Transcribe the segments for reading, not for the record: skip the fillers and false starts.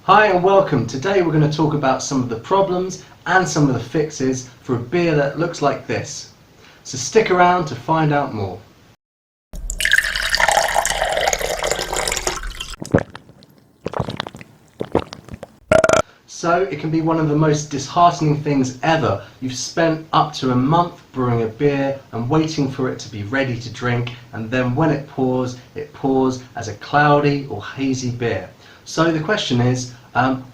Hi and welcome. Today we're going to talk about some of the problems and some of the fixes for a beer that looks like this. So stick around to find out more. So it can be one of the most disheartening things ever. You've spent up to a month brewing a beer and waiting for it to be ready to drink, and then when it pours as a cloudy or hazy beer. So the question is,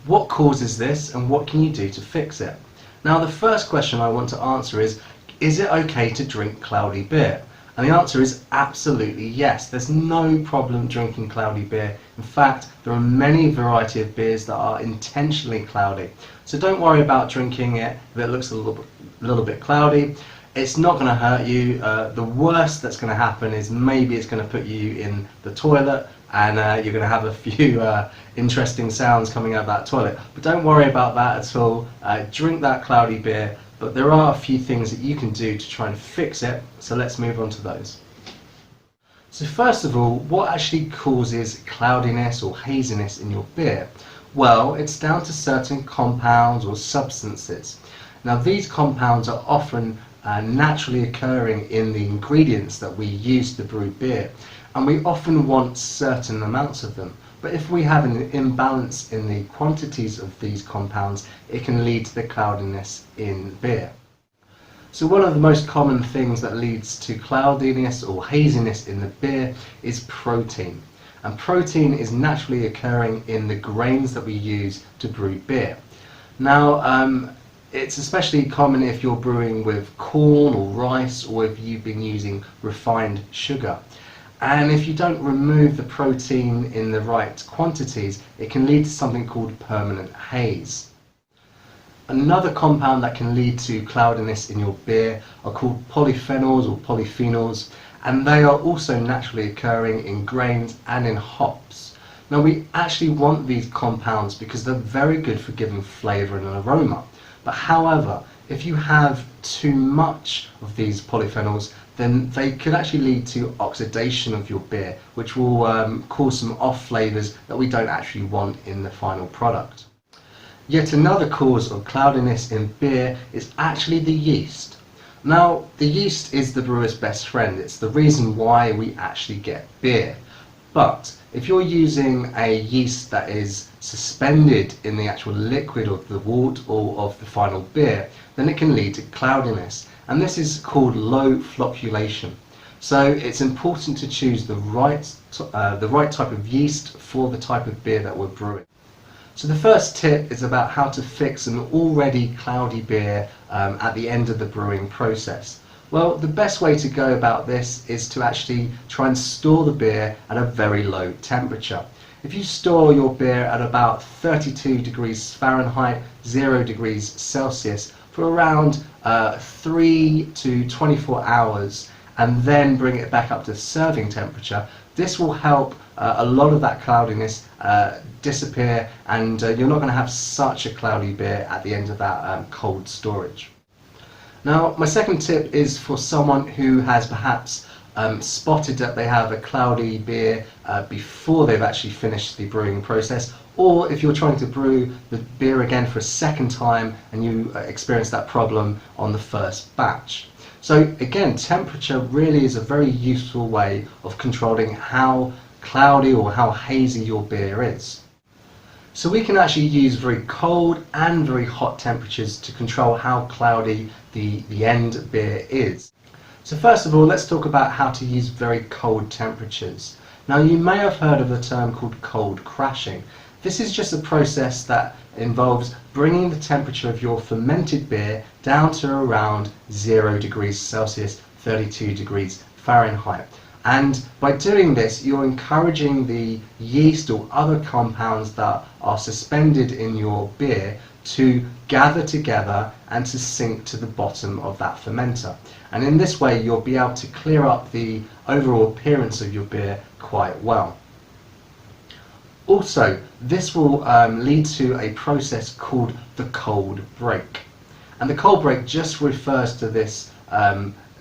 what causes this and what can you do to fix it? Now the first question I want to answer is it okay to drink cloudy beer? And the answer is absolutely yes. There's no problem drinking cloudy beer. In fact, there are many variety of beers that are intentionally cloudy. So don't worry about drinking it if it looks a little bit cloudy. It's not going to hurt you. The worst that's going to happen is maybe it's going to put you in the toilet and you're going to have a few interesting sounds coming out of that toilet. But don't worry about that at all. Drink that cloudy beer. But there are a few things that you can do to try and fix it, so let's move on to those. So first of all, what actually causes cloudiness or haziness in your beer? Well, it's down to certain compounds or substances. Now these compounds are often naturally occurring in the ingredients that we use to brew beer, and we often want certain amounts of them. But if we have an imbalance in the quantities of these compounds, it can lead to the cloudiness in beer. So one of the most common things that leads to cloudiness or haziness in the beer is protein. And protein is naturally occurring in the grains that we use to brew beer. Now, it's especially common if you're brewing with corn or rice, or if you've been using refined sugar. And if you don't remove the protein in the right quantities, it can lead to something called permanent haze. Another compound that can lead to cloudiness in your beer are called polyphenols or polyphenols, and they are also naturally occurring in grains and in hops. Now we actually want these compounds because they're very good for giving flavour and aroma. But however, if you have too much of these polyphenols, then they could actually lead to oxidation of your beer, which will cause some off flavours that we don't actually want in the final product. Yet another cause of cloudiness in beer is actually the yeast. Now, the yeast is the brewer's best friend. It's the reason why we actually get beer. But if you're using a yeast that is suspended in the actual liquid of the wort or of the final beer, then it can lead to cloudiness. And this is called low flocculation. So it's important to choose the right type of yeast for the type of beer that we're brewing. So the first tip is about how to fix an already cloudy beer at the end of the brewing process. Well, the best way to go about this is to actually try and store the beer at a very low temperature. If you store your beer at about 32 degrees Fahrenheit, 0 degrees Celsius for around 3 to 24 hours and then bring it back up to serving temperature, this will help a lot of that cloudiness disappear, and you're not going to have such a cloudy beer at the end of that cold storage. Now, my second tip is for someone who has perhaps spotted that they have a cloudy beer before they've actually finished the brewing process, or if you're trying to brew the beer again for a second time and you experience that problem on the first batch. So again, temperature really is a very useful way of controlling how cloudy or how hazy your beer is. So we can actually use very cold and very hot temperatures to control how cloudy the end beer is. So first of all, let's talk about how to use very cold temperatures. Now you may have heard of the term called cold crashing. This is just a process that involves bringing the temperature of your fermented beer down to around 0 degrees Celsius, 32 degrees Fahrenheit. And by doing this, you're encouraging the yeast or other compounds that are suspended in your beer to gather together and to sink to the bottom of that fermenter. And in this way, you'll be able to clear up the overall appearance of your beer quite well. Also, this will lead to a process called the cold break. And the cold break just refers to this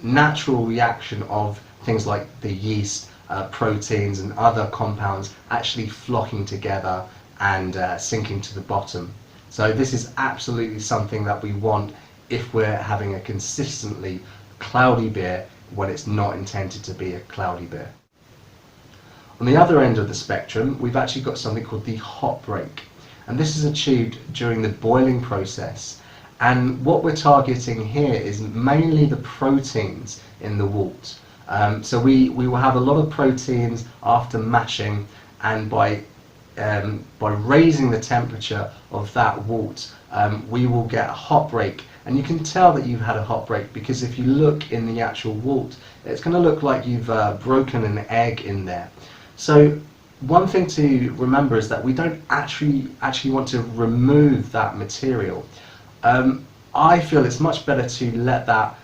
natural reaction of things like the yeast, proteins and other compounds actually flocking together and sinking to the bottom. So this is absolutely something that we want if we're having a consistently cloudy beer when it's not intended to be a cloudy beer. On the other end of the spectrum, we've actually got something called the hop break, and this is achieved during the boiling process. And what we're targeting here is mainly the proteins in the wort. So we will have a lot of proteins after mashing, and by raising the temperature of that wort, we will get a hop break. And you can tell that you've had a hop break because if you look in the actual wort, it's going to look like you've broken an egg in there. So one thing to remember is that we don't actually want to remove that material. I feel it's much better to let that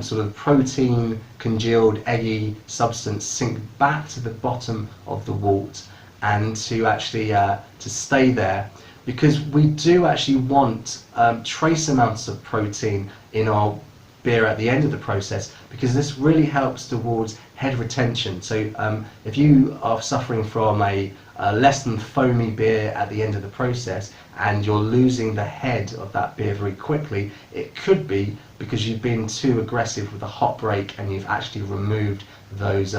sort of protein congealed eggy substance sink back to the bottom of the wort and to actually to stay there, because we do actually want trace amounts of protein in our beer at the end of the process, because this really helps towards head retention. So if you are suffering from a less than foamy beer at the end of the process and you're losing the head of that beer very quickly, it could be because you've been too aggressive with the hop break and you've actually removed those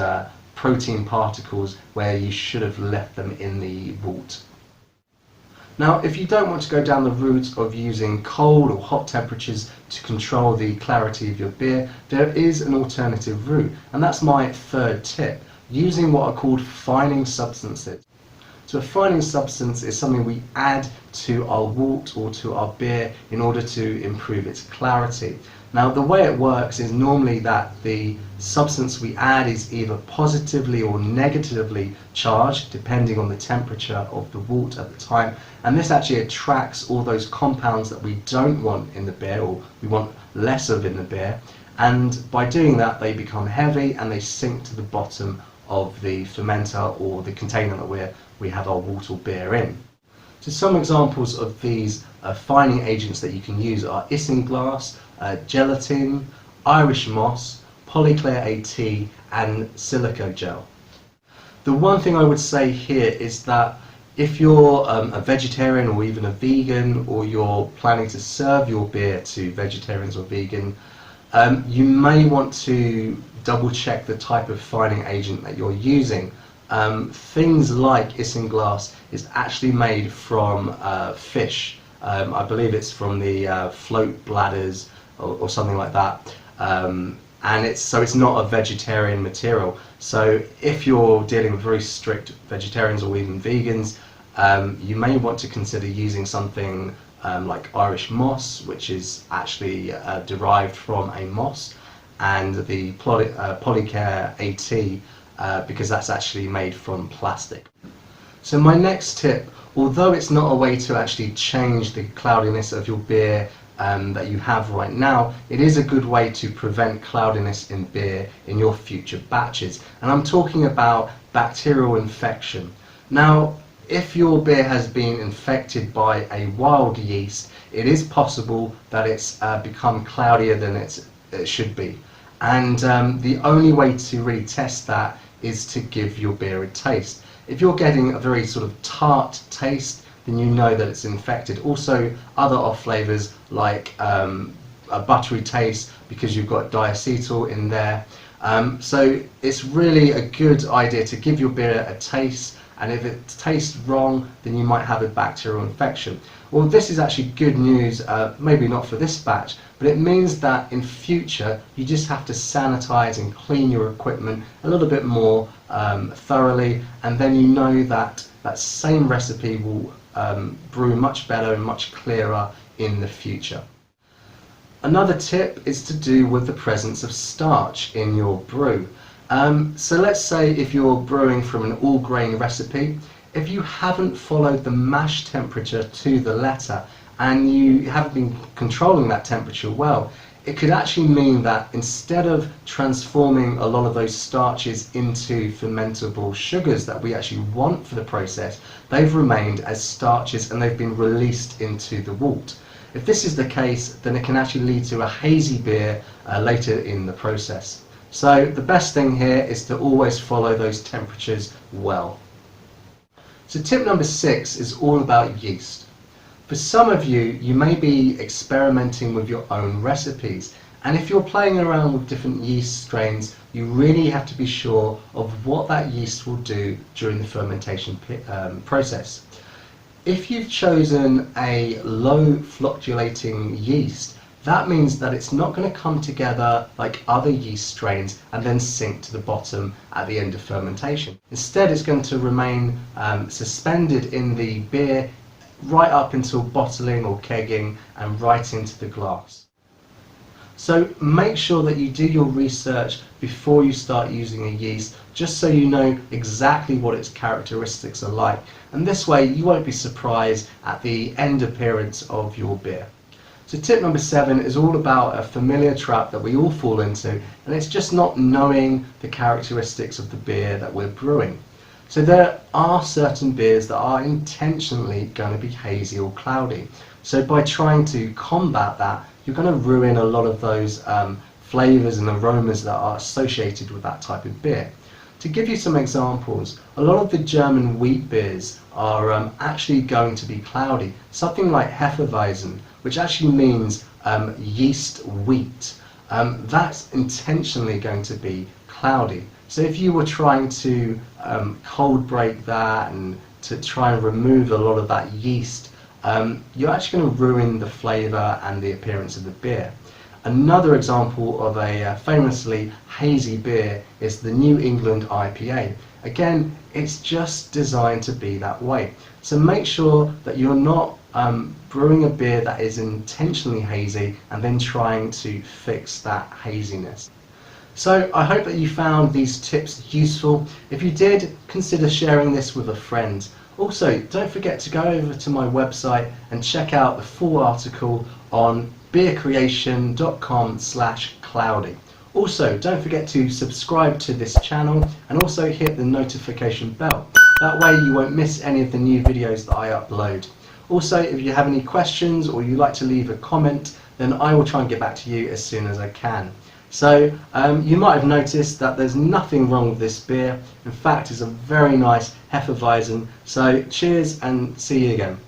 protein particles where you should have left them in the wort. Now, if you don't want to go down the route of using cold or hot temperatures to control the clarity of your beer, there is an alternative route, and that's my third tip, using what are called fining substances. So a fining substance is something we add to our wort or to our beer in order to improve its clarity. Now, the way it works is normally that the substance we add is either positively or negatively charged, depending on the temperature of the wort at the time, and this actually attracts all those compounds that we don't want in the beer, or we want less of in the beer, and by doing that they become heavy and they sink to the bottom of the fermenter or the container that we have our wort or beer in. So some examples of these fining agents that you can use are isinglass, gelatin, Irish moss, polyclear AT and silica gel. The one thing I would say here is that if you're a vegetarian or even a vegan, or you're planning to serve your beer to vegetarians or vegan, you may want to double check the type of fining agent that you're using. Things like isinglass is actually made from fish. I believe it's from the float bladders or something like that, and it's not a vegetarian material. So if you're dealing with very strict vegetarians or even vegans, you may want to consider using something like Irish moss, which is actually derived from a moss, and the polyclear AT, because that's actually made from plastic. So my next tip, although it's not a way to actually change the cloudiness of your beer that you have right now, it is a good way to prevent cloudiness in beer in your future batches. And I'm talking about bacterial infection. Now, if your beer has been infected by a wild yeast, it is possible that it's become cloudier than it should be. And the only way to really test that is to give your beer a taste. If you're getting a very sort of tart taste, then you know that it's infected. Also, other off flavors like a buttery taste, because you've got diacetyl in there. So it's really a good idea to give your beer a taste, and if it tastes wrong, then you might have a bacterial infection. Well, this is actually good news, maybe not for this batch, but it means that in future you just have to sanitize and clean your equipment a little bit more thoroughly, and then you know that that same recipe will brew much better and much clearer in the future. Another tip is to do with the presence of starch in your brew. So let's say if you're brewing from an all grain recipe, if you haven't followed the mash temperature to the letter and you haven't been controlling that temperature well, it could actually mean that instead of transforming a lot of those starches into fermentable sugars that we actually want for the process, they've remained as starches and they've been released into the wort. If this is the case, then it can actually lead to a hazy beer later in the process. So the best thing here is to always follow those temperatures well. So tip number 6 is all about yeast. For some of you, you may be experimenting with your own recipes, and if you're playing around with different yeast strains, you really have to be sure of what that yeast will do during the fermentation process. If you've chosen a low fluctuating yeast, that means that it's not going to come together like other yeast strains and then sink to the bottom at the end of fermentation. Instead, it's going to remain suspended in the beer right up until bottling or kegging and right into the glass. So make sure that you do your research before you start using a yeast, just so you know exactly what its characteristics are like, and this way you won't be surprised at the end appearance of your beer. So tip number 7 is all about a familiar trap that we all fall into, and it's just not knowing the characteristics of the beer that we're brewing. So there are certain beers that are intentionally going to be hazy or cloudy. So by trying to combat that, you're going to ruin a lot of those flavours and aromas that are associated with that type of beer. To give you some examples, a lot of the German wheat beers are actually going to be cloudy. Something like Hefeweizen, which actually means yeast wheat, that's intentionally going to be cloudy. So if you were trying to cold break that and to try and remove a lot of that yeast, you're actually going to ruin the flavour and the appearance of the beer. Another example of a famously hazy beer is the New England IPA. Again, it's just designed to be that way. So make sure that you're not brewing a beer that is intentionally hazy and then trying to fix that haziness. So I hope that you found these tips useful. If you did, consider sharing this with a friend. Also, don't forget to go over to my website and check out the full article on beercreation.com/cloudy. Also, don't forget to subscribe to this channel and also hit the notification bell. That way you won't miss any of the new videos that I upload. Also, if you have any questions or you'd like to leave a comment, then I will try and get back to you as soon as I can. So you might have noticed that there's nothing wrong with this beer. In fact, it's a very nice Hefeweizen. So cheers and see you again.